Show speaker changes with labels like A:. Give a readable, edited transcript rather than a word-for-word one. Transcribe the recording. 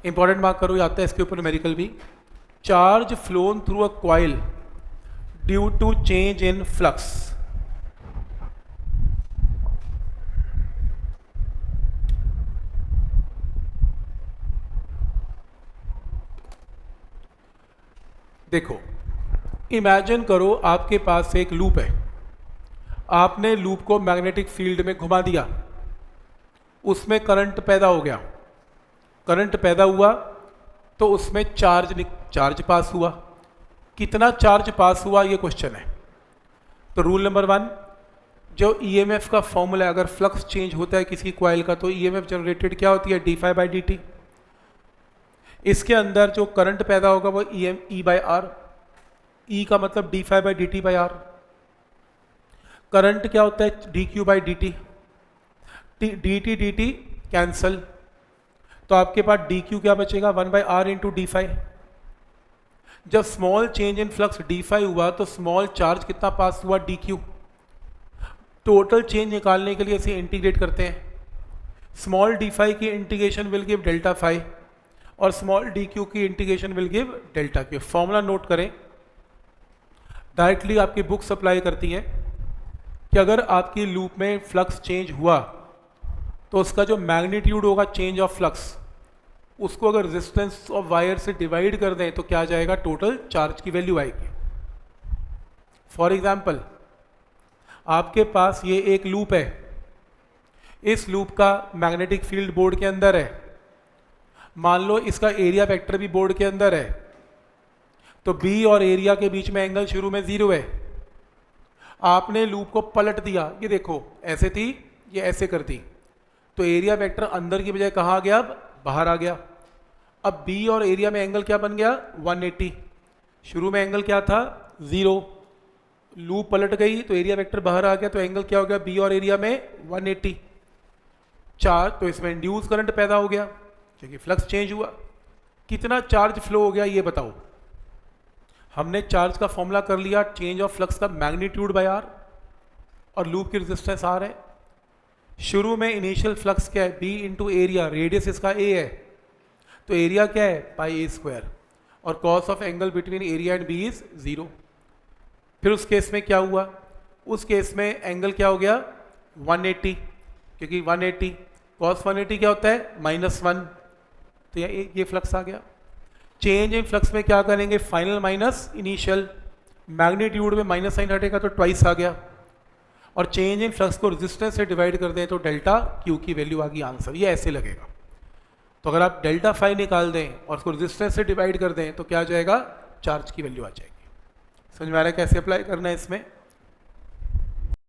A: Important mark करो, आता है इसके ऊपर न्यूमेरिकल भी। Charge flown through a coil due to change in flux. देखो, इमेजिन करो आपके पास एक लूप है, आपने लूप को मैग्नेटिक फील्ड में घुमा दिया, उसमें करंट पैदा हो गया। करंट पैदा हुआ तो उसमें चार्ज पास हुआ। कितना चार्ज पास हुआ ये क्वेश्चन है। तो रूल नंबर 1, जो ईएमएफ का फॉर्मूला है, अगर फ्लक्स चेंज होता है किसी कॉइल का तो ईएमएफ जनरेटेड क्या होती है, d∅dt। इसके अंदर जो करंट पैदा होगा वो E/R। E का मतलब d∅dt/R। करंट क्या होता है, dq/dt। dt कैंसल, तो आपके पास dq क्या बचेगा, 1/r इंटू d∅। जब small change in flux d∅ हुआ तो स्मॉल चार्ज कितना पास हुआ, dq। टोटल चेंज निकालने के लिए इसे इंटीग्रेट करते हैं। स्मॉल d∅ की integration will give delta phi और स्मॉल dq की integration will give delta q। Formula note करें, डायरेक्टली आपकी बुक सप्लाई करती है कि अगर आपकी लूप में फ्लक्स चेंज हुआ तो उसका जो मैग्नीट्यूड होगा चेंज ऑफ फ्लक्स, उसको अगर रेजिस्टेंस ऑफ वायर से डिवाइड कर दें तो क्या जाएगा, टोटल चार्ज की वैल्यू आएगी। फॉर एग्जाम्पल, आपके पास ये एक लूप है, इस लूप का मैग्नेटिक फील्ड बोर्ड के अंदर है, मान लो इसका एरिया वेक्टर भी बोर्ड के अंदर है, तो बी और एरिया के बीच में एंगल शुरू में 0 है। आपने लूप को पलट दिया, ये देखो ऐसे थी, ये ऐसे कर दी, तो एरिया वेक्टर अंदर की बजाय कहाँ आ गया, अब बाहर आ गया। अब बी और एरिया में एंगल क्या बन गया, 180। शुरू में एंगल क्या था, 0। लूप पलट गई तो एरिया वेक्टर बाहर आ गया, तो एंगल क्या हो गया, बी और एरिया में 180। चार्ज, तो इसमें इंड्यूस करंट पैदा हो गया क्योंकि फ्लक्स चेंज हुआ। कितना चार्ज फ्लो हो गया ये बताओ। हमने चार्ज का फॉर्मूला कर लिया, चेंज ऑफ फ्लक्स का मैग्नीट्यूड बाय आर और लूप की रेजिस्टेंस आर है। शुरू में इनिशियल फ्लक्स क्या है, b इंटू एरिया, रेडियस इसका a है, तो एरिया क्या है, πa², और cos of angle between area and b is 0। फिर उस केस में क्या हुआ, उस केस में एंगल क्या हो गया, 180, क्योंकि 180 कॉस 180 क्या होता है, -1, तो ये फ्लक्स आ गया। चेंज इन फ्लक्स में क्या करेंगे, फाइनल माइनस इनिशियल, मैग्नीट्यूड में माइनस साइन हटेगा तो ट्वाइस आ गया, और चेंज इन फ्लक्स को रेजिस्टेंस से डिवाइड कर दें तो डेल्टा क्यू की वैल्यू आ गई आंसर। ये ऐसे लगेगा। तो अगर आप डेल्टा फाई निकाल दें और उसको रेजिस्टेंस से डिवाइड कर दें तो क्या आ जाएगा, चार्ज की वैल्यू आ जाएगी। समझ में आ रहा है कैसे अप्लाई करना है इसमें।